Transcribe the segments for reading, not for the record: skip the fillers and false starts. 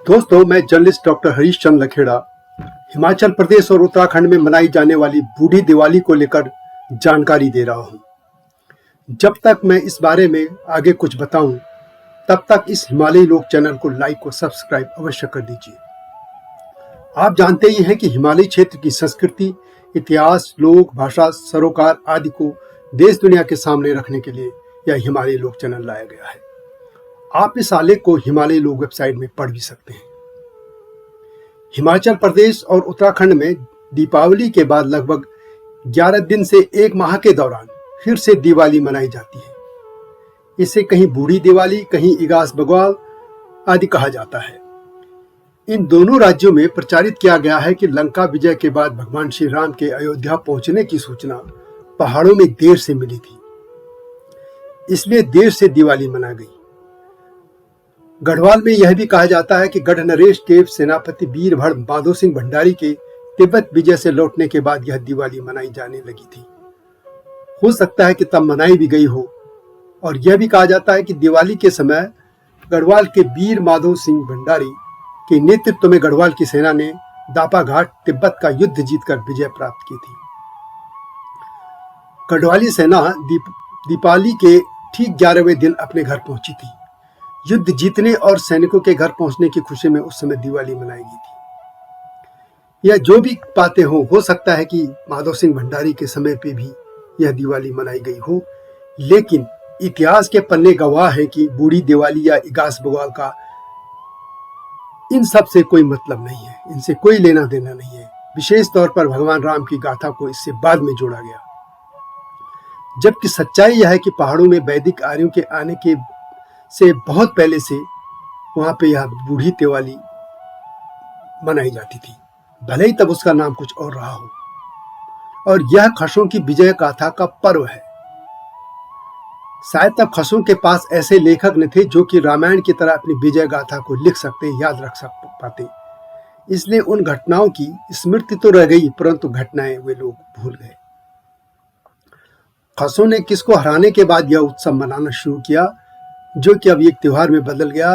दोस्तों, मैं journalist doctor Harish Chandra Lakhera Himachal Pradesh और उत्तराखंड में मनाई जाने वाली बूढ़ी दिवाली को लेकर जानकारी दे रहा हूं। जब तक मैं इस बारे में आगे कुछ बताऊं, तब तक इस हिमालयी लोक चैनल को लाइक और सब्सक्राइब अवश्य कर दीजिए। आप जानते ही हैं कि हिमालयी क्षेत्र की संस्कृति, इतिहास, लोक भाषा, सरोकार आदि को देश दुनिया के सामने रखने के लिए यह हिमालयी लोक चैनल लाया गया है। आप इस आलेख को हिमालयी लोक वेबसाइट में पढ़ भी सकते हैं। हिमाचल प्रदेश और उत्तराखंड में दीपावली के बाद लगभग 11 दिन से 1 माह के दौरान फिर से दिवाली मनाई जाती है। इसे कहीं बूढ़ी दिवाली, कहीं इगास बग्वाल आदि कहा जाता है। इन दोनों राज्यों में प्रचारित किया गया है कि लंका विजय के बाद भगवान श्री राम के अयोध्या पहुंचने की सूचना पहाड़ों में देर से मिली थी, इसलिए देर से दिवाली मना गई। गढ़वाल में यह भी कहा जाता है कि गढ़ नरेश के सेनापति वीरभद्र माधो सिंह भंडारी के तिब्बत विजय से लौटने के बाद यह दिवाली मनाई जाने लगी थी। हो सकता है कि तब मनाई भी गई हो। और यह भी कहा जाता है कि दिवाली के समय गढ़वाल के वीर माधो सिंह भंडारी के नेतृत्व में गढ़वाल की सेना ने दापा घाट तिब्बत का युद्ध जीतकर विजय प्राप्त की थी। गढ़वाली सेना दीपावली के ठीक 11वें दिन अपने घर पहुंची थी। युद्ध जीतने और सैनिकों के घर पहुंचने की खुशी में उस समय दिवाली मनाई गई थी। यह जो भी बातें हो सकता है कि माधव सिंह भंडारी के समय पे भी यह दिवाली मनाई गई हो, लेकिन इतिहास के पन्ने गवाह है कि बूढ़ी दिवाली या इगास बग्वाल का इन सब से कोई मतलब नहीं है, इनसे कोई लेना देना नहीं है। विशेष तौर पर भगवान राम की गाथा को इससे बाद में जोड़ा गया, जबकि सच्चाई यह है कि पहाड़ों में वैदिक आर्यों के आने के से बहुत पहले से वहां पे यह बूढ़ी दिवाली मनाई जाती थी, भले ही तब उसका नाम कुछ और रहा हो। और यह खसों की विजय गाथा का पर्व है। शायद तब खसों के पास ऐसे लेखक न थे जो कि रामायण की तरह अपनी विजय गाथा को लिख सकते, याद रख पाते। इसलिए उन घटनाओं की स्मृति तो रह गई, परंतु घटनाएं वे लोग भूल गए। खसों ने किसको हराने के बाद यह उत्सव मनाना शुरू किया, जो कि अब एक त्योहार में बदल गया,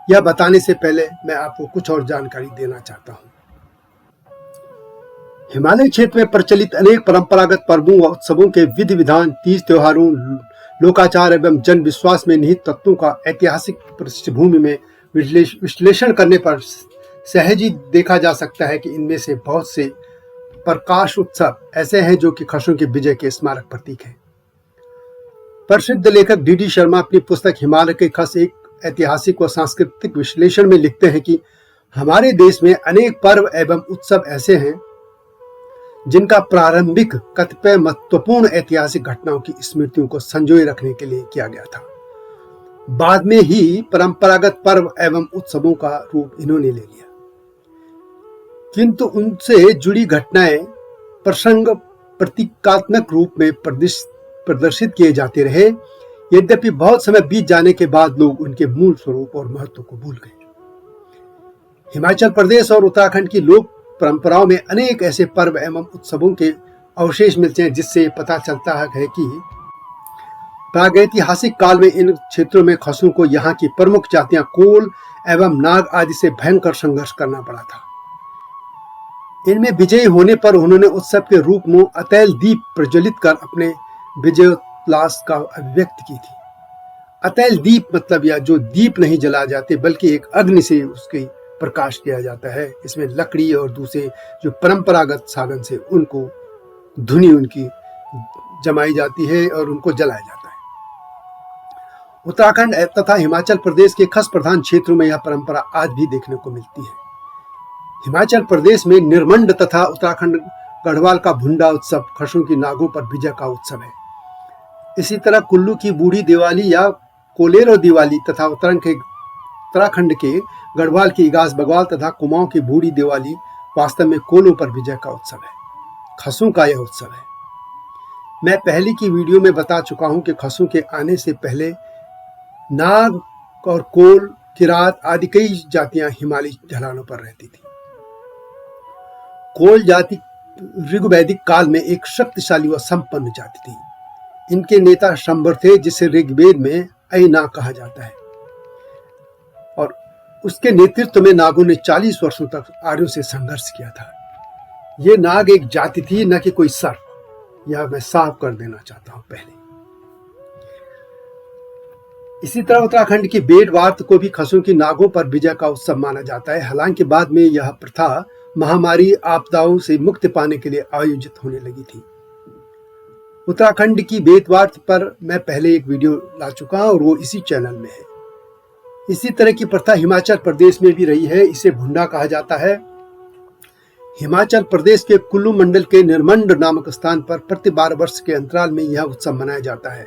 यह बताने से पहले मैं आपको कुछ और जानकारी देना चाहता हूं। हिमालय क्षेत्र में प्रचलित अनेक परंपरागत पर्वों व उत्सवों के विधि विधान, तीज त्योहारों, लोकाचार एवं जन विश्वास में निहित तत्वों का ऐतिहासिक पृष्ठभूमि में विश्लेषण करने पर सहज ही देखा जा सकता है कि इनमें से बहुत से प्रकाश उत्सव ऐसे हैं जो कि खसों के विजय के स्मारक प्रतीक हैं। प्रसिद्ध लेखक डी शर्मा अपनी पुस्तक हिमालय के खस एक ऐतिहासिक व सांस्कृतिक विश्लेषण में लिखते हैं कि हमारे देश में अनेक पर्व एवं उत्सव ऐसे हैं जिनका प्रारंभिक कतिपय महत्वपूर्ण ऐतिहासिक घटनाओं की स्मृतियों को संजोए रखने के लिए किया गया था। बाद में ही परंपरागत पर्व एवं उत्सवों का रूप इन्होंने ले लिया, किंतु उनसे जुड़ी घटनाएं प्रसंग प्रतीकात्मक रूप में प्रदर्शित किए जाते रहे। यद्यपि बहुत समय बीत जाने के बाद लोग उनके मूल स्वरूप और महत्व को भूल गए। हिमाचल प्रदेश और उत्तराखंड की लोक परंपराओं में अनेक ऐसे पर्व एवं उत्सवों के अवशेष मिलते हैं, जिससे पता चलता है कि प्रागैतिहासिक काल में इन क्षेत्रों में खसों को यहाँ की प्रमुख जातियां कोल एवं नाग आदि से भयंकर संघर्ष करना पड़ा था। इनमें विजयी होने पर उन्होंने उत्सव के रूप में अतैल दीप प्रज्वलित कर अपने विजयोल्लास का अभिव्यक्त की थी। अतैल दीप मतलब यह जो दीप नहीं जला जाते बल्कि एक अग्नि से उसकी प्रकाश किया जाता है। इसमें लकड़ी और दूसरे जो परंपरागत साधन से उनको धुनी उनकी जमाई जाती है और उनको जलाया जाता है। उत्तराखंड तथा हिमाचल प्रदेश के खस प्रधान क्षेत्रों में यह परंपरा आज भी देखने को मिलती है। हिमाचल प्रदेश में निर्मंड तथा उत्तराखंड गढ़वाल का भुंडा उत्सव खसों की नागों पर विजय का उत्सव है। इसी तरह कुल्लू की बूढ़ी दिवाली या कोलेरो दिवाली तथा उत्तराखंड के गढ़वाल की इगास बग्वाल तथा कुमाऊं की बूढ़ी दिवाली वास्तव में कोलों पर विजय का उत्सव है। खसों का यह उत्सव है। मैं पहले की वीडियो में बता चुका हूं कि खसों के आने से पहले नाग और कोल, किरात आदि कई जातियां हिमालयी ढलानों पर रहती थी। कोल जाति ऋग्वैदिक काल में एक शक्तिशाली व संपन्न जाति थी। इनके नेता शंबर थे, जिसे ऋग्वेद में ऐना कहा जाता है। और उसके नेतृत्व में नागों ने 40 वर्षों तक आर्यों से संघर्ष किया था। ये नाग एक जाति थी, न कि कोई सर्प। यह मैं साफ कर देना चाहता हूं पहले। इसी तरह उत्तराखंड की बेटवार्त को भी खसों की नागों पर विजय का उत्सव माना जाता है। हालांकि बाद में यह प्रथा महामारी आपदाओं से मुक्ति पाने के लिए आयोजित होने लगी थी। उत्तराखंड की बेटवार्त पर मैं पहले एक वीडियो ला चुका हूं और वो इसी चैनल में है। इसी तरह की प्रथा हिमाचल प्रदेश में भी रही है। इसे भुंडा कहा जाता है। हिमाचल प्रदेश के कुल्लू मंडल के निर्मंड नामक स्थान पर प्रति 12 वर्ष के अंतराल में यह उत्सव मनाया जाता है।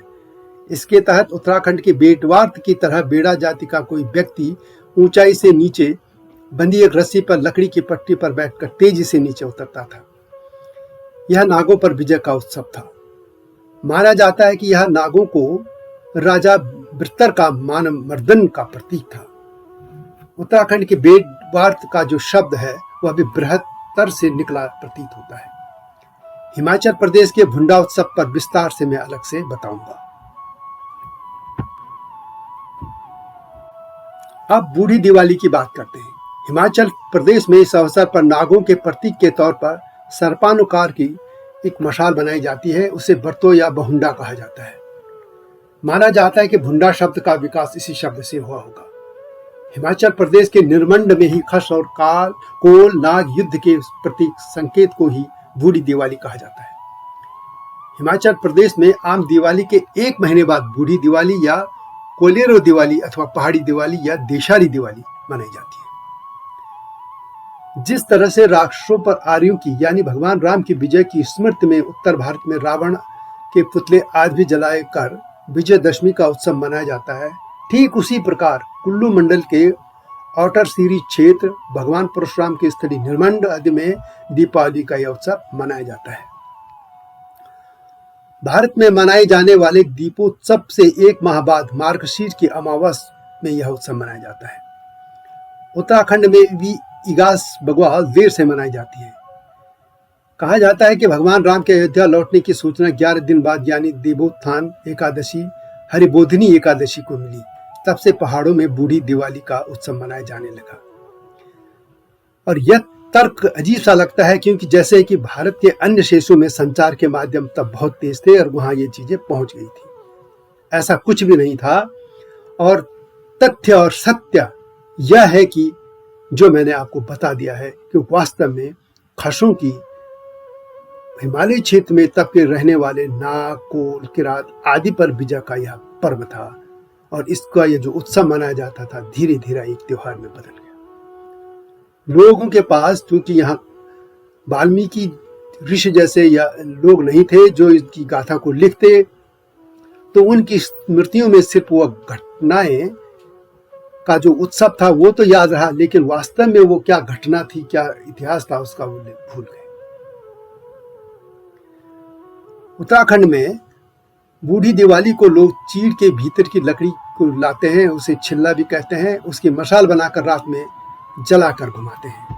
इसके तहत उत्तराखंड के बेटवार्त की तरह बेड़ा जाति का कोई व्यक्ति ऊंचाई से नीचे बंधी एक रस्सी पर लकड़ी की पट्टी पर बैठकर तेजी से नीचे उतरता था। यह नागों पर विजय का उत्सव था। माना जाता है कि यह नागों को राजा वृत्तर का मान मर्दन का प्रतीक था। उत्तराखंड के बेटवार्त का जो शब्द है वह भी बृहत्तर से निकला प्रतीत होता है। हिमाचल प्रदेश के भुंडा उत्सव पर विस्तार से मैं अलग से बताऊंगा। अब बूढ़ी दिवाली की बात करते हैं। हिमाचल प्रदेश में इस अवसर पर नागों के प्रतीक के तौर पर सर्पानुकार की एक मशाल बनाई जाती है। उसे बर्तो या बहुंडा कहा जाता है। माना जाता है कि भुंडा शब्द का विकास इसी शब्द से हुआ होगा। हिमाचल प्रदेश के निर्मंड में ही खस और कोल नाग युद्ध के प्रतीक संकेत को ही बूढ़ी दिवाली कहा जाता है। हिमाचल प्रदेश में आम दिवाली के 1 महीने बाद बूढ़ी दिवाली या कोलेरो दिवाली अथवा पहाड़ी दिवाली या देशारी दिवाली मनाई जाती है। जिस तरह से राक्षसों पर आर्यों की यानी भगवान राम की विजय की स्मृति में उत्तर भारत में रावण के पुतले आज भी जलाए कर विजयदशमी का उत्सव मनाया जाता है, ठीक उसी प्रकार कुल्लू मंडल के आउटर सीरीज क्षेत्र भगवान परशुराम की स्थली निर्मंड आदि में दीपावली का यह उत्सव मनाया जाता है। भारत में मनाए जाने वाले दीपोत्सव से 1 माह बाद मार्गशीर्ष की अमावस में यह उत्सव मनाया जाता है। उत्तराखंड में भी इगास बगवा देर से मनाई जाती है। कहा जाता है कि भगवान राम के अयोध्या लौटने की सूचना 11 दिन बाद यानी देवोत्थान एकादशी हरिबोधिनी एकादशी को मिली। तब से पहाड़ों में बूढ़ी दिवाली का उत्सव मनाया जाने लगा। और यह तर्क अजीब सा लगता है क्योंकि जैसे कि भारत के अन्य क्षेत्रों में संचार के माध्यम तब बहुत तेज थे और वहां ये चीजें पहुंच गई थी। ऐसा कुछ भी नहीं था। और तथ्य और सत्य यह है कि जो मैंने आपको बता दिया है कि वास्तव में खसों की हिमालय क्षेत्र में तब के रहने वाले नाग, कोल, किरात आदि पर विजय का यह पर्व था। और इसका यह जो उत्सव मनाया जाता था धीरे धीरे एक त्योहार में बदल गया। लोगों के पास क्योंकि यहाँ वाल्मीकि ऋषि जैसे या लोग नहीं थे जो इसकी गाथा को लिखते, तो उनकी स्मृतियों में सिर्फ वह घटनाएं का जो उत्सव था वो तो याद रहा, लेकिन वास्तव में वो क्या घटना थी, क्या इतिहास था, उसका वो भूल गए। उत्तराखंड में बूढ़ी दिवाली को लोग चीड़ के भीतर की लकड़ी को लाते हैं, उसे छिल्ला भी कहते हैं, उसकी मशाल बनाकर रात में जलाकर घुमाते हैं।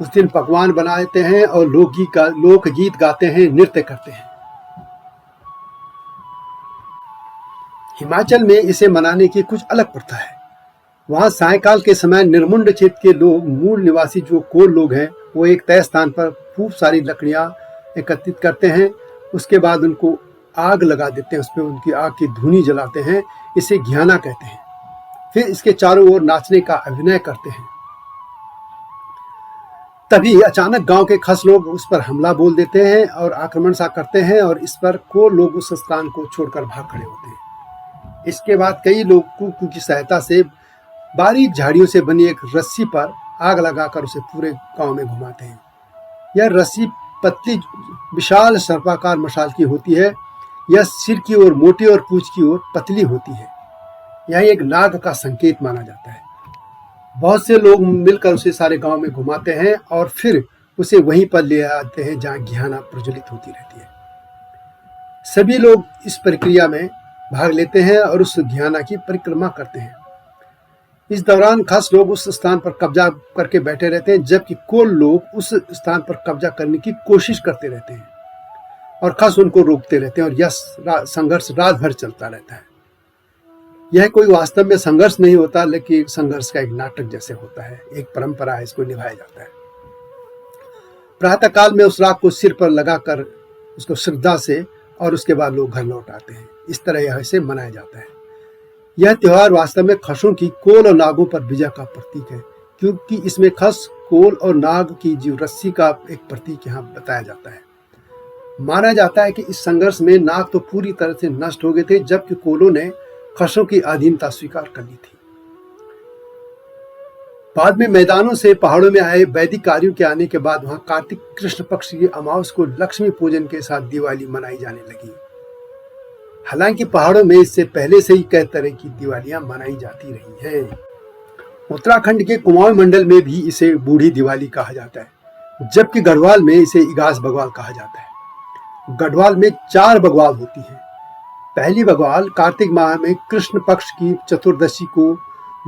उस दिन पकवान बनाते हैं और लोकगीत गाते हैं, नृत्य करते हैं। हिमाचल में इसे मनाने की कुछ अलग प्रथा है। वहां सायंकाल के समय निर्मुंड क्षेत्र के लोग, मूल निवासी जो कोल लोग हैं, वो एक तय स्थान पर खूब सारी लकड़ियां एकत्रित करते हैं। उसके बाद उनको आग लगा देते हैं, उस पर उनकी आग की धूनी जलाते हैं। इसे घियाना कहते हैं। फिर इसके चारों ओर नाचने का अभिनय करते हैं। तभी अचानक गांव के खस लोग उस पर हमला बोल देते हैं और आक्रमण सा करते हैं और इस पर को लोग उस स्थान को छोड़कर भाग खड़े होते हैं। इसके बाद कई लोग कुकुर की सहायता से बारीक झाड़ियों से बनी एक रस्सी पर आग लगाकर उसे पूरे गांव में घुमाते हैं। यह रस्सी पतली विशाल सर्पाकार मशाल की होती है। यह सिर की ओर मोटी और पूंछ की ओर पतली होती है। यह एक नाग का संकेत माना जाता है। बहुत से लोग मिलकर उसे सारे गांव में घुमाते हैं और फिर उसे वहीं पर ले आते हैं जहां घियाना प्रज्वलित होती रहती है। सभी लोग इस प्रक्रिया में भाग लेते हैं और उस घियाना की परिक्रमा करते हैं। इस दौरान खास लोग उस स्थान पर कब्जा करके बैठे रहते हैं, जबकि कोल लोग उस स्थान पर कब्जा करने की कोशिश करते रहते हैं और खास उनको रोकते रहते हैं और यह संघर्ष रात भर चलता रहता है। यह कोई वास्तव में संघर्ष नहीं होता, लेकिन संघर्ष का एक नाटक जैसे होता है, एक परंपरा है, इसको निभाया जाता है। प्रातः काल में उस राख को सिर पर लगाकर उसको श्रद्धा से और उसके बाद लोग घर लौट आते हैं। इस तरह यह इसे मनाया जाता है। यह त्योहार वास्तव में खसों की कोल और नागों पर विजय का प्रतीक है, क्योंकि इसमें खस, कोल और नाग की जीव रस्सी का एक प्रतीक यहाँ बताया जाता है। माना जाता है कि इस संघर्ष में नाग तो पूरी तरह से नष्ट हो गए थे, जबकि कोलों ने खसों की अधीनता स्वीकार कर ली थी। बाद में मैदानों से पहाड़ों में आए वैदिक कार्यों के आने के बाद वहां कार्तिक कृष्ण पक्ष की अमावस को लक्ष्मी पूजन के साथ दिवाली मनाई जाने लगी। हालांकि पहाड़ों में इससे पहले से ही कई तरह की दिवालियां मनाई जाती रही हैं। उत्तराखंड के कुमाऊं मंडल में भी इसे बूढ़ी दिवाली कहा जाता है, जबकि गढ़वाल में इसे इगास बग्वाल कहा जाता है। गढ़वाल में 4 बग्वाल होती है। पहली बग्वाल कार्तिक माह में कृष्ण पक्ष की चतुर्दशी को,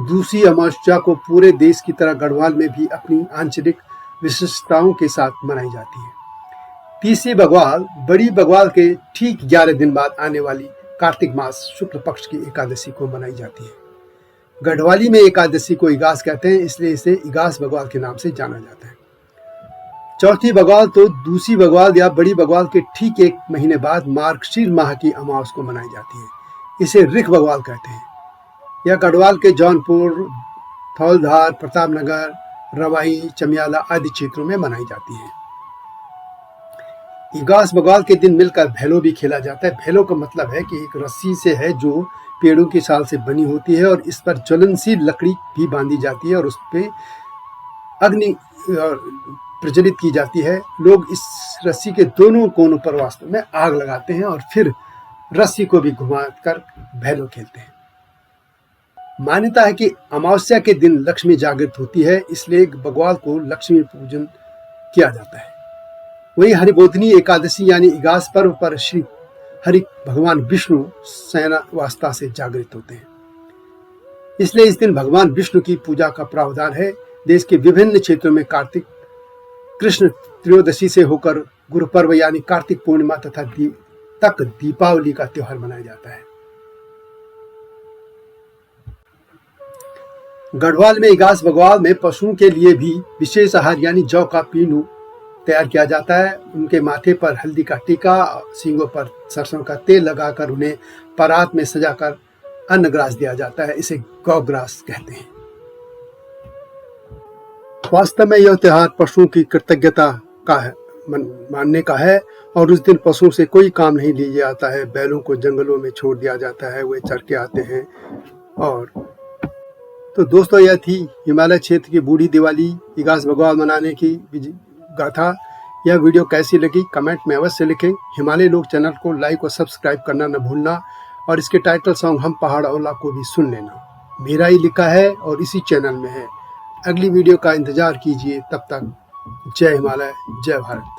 दूसरी अमावस्या को पूरे देश की तरह गढ़वाल में भी अपनी आंचलिक विशिष्टताओं के साथ मनाई जाती है। तीसरी बग्वाल बड़ी बग्वाल के ठीक 11 दिन बाद आने वाली कार्तिक मास शुक्ल पक्ष की एकादशी को मनाई जाती है। गढ़वाली में एकादशी को इगास कहते हैं, इसलिए इसे इगास बग्वाल के नाम से जाना जाता है। चौथी बग्वाल तो दूसरी बग्वाल या बड़ी बग्वाल के ठीक 1 महीने बाद मार्गशीर माह की अमावस को मनाई जाती है। इसे ऋख बग्वाल कहते हैं। यह गढ़वाल के जौनपुर, थौलधार, प्रतापनगर, रवाई, चमियाला आदि क्षेत्रों में मनाई जाती है। इगास बग्वाल के दिन मिलकर भैलो भी खेला जाता है। भैलो का मतलब है कि एक रस्सी से है जो पेड़ों की छाल से बनी होती है और इस पर ज्वलनशील लकड़ी भी बांधी जाती है और उस पर अग्नि प्रज्वलित की जाती है। लोग इस रस्सी के दोनों कोनों पर वास्तव में आग लगाते हैं और फिर रस्सी को भी घुमाकर भैलो खेलते हैं। मान्यता है कि अमावस्या के दिन लक्ष्मी जागृत होती है, इसलिए बग्वाल को लक्ष्मी पूजन किया जाता है। वहीं हरिबोधिनी एकादशी यानी इगास पर्व पर श्री हरि भगवान विष्णु शयनावस्था से जागृत होते हैं, इसलिए इस दिन भगवान विष्णु की पूजा का प्रावधान है। देश के विभिन्न क्षेत्रों में कार्तिक कृष्ण त्रयोदशी से होकर गुरु पर्व यानी कार्तिक पूर्णिमा तक दीपावली का त्योहार मनाया जाता है। गढ़वाल में इगास बग्वाल में पशुओं के लिए भी विशेष आहार यानी जौ का पीनू तैयार किया जाता है। उनके माथे पर हल्दी का टीका, सींगों पर सरसों का तेल लगाकर उन्हें परात में सजाकर अन्नग्रास दिया जाता है। इसे गौग्रास कहते हैं। वास्तव में यह त्योहार पशुओं की कृतज्ञता का है, मानने का है और उस दिन पशुओं से कोई काम नहीं लिया जाता है। बैलों को जंगलों में छोड़ दिया जाता है, वे चर के आते हैं। और तो दोस्तों, यह थी हिमालय क्षेत्र की बूढ़ी दिवाली इगास बग्वाल मनाने की गाथा। यह वीडियो कैसी लगी कमेंट में अवश्य लिखें। हिमालय लोग चैनल को लाइक और सब्सक्राइब करना न भूलना और इसके टाइटल सॉन्ग हम पहाड़ औला को भी सुन लेना। मेरा ही लिखा है और इसी चैनल में है। अगली वीडियो का इंतजार कीजिए। तब तक जय हिमालय, जय भारत।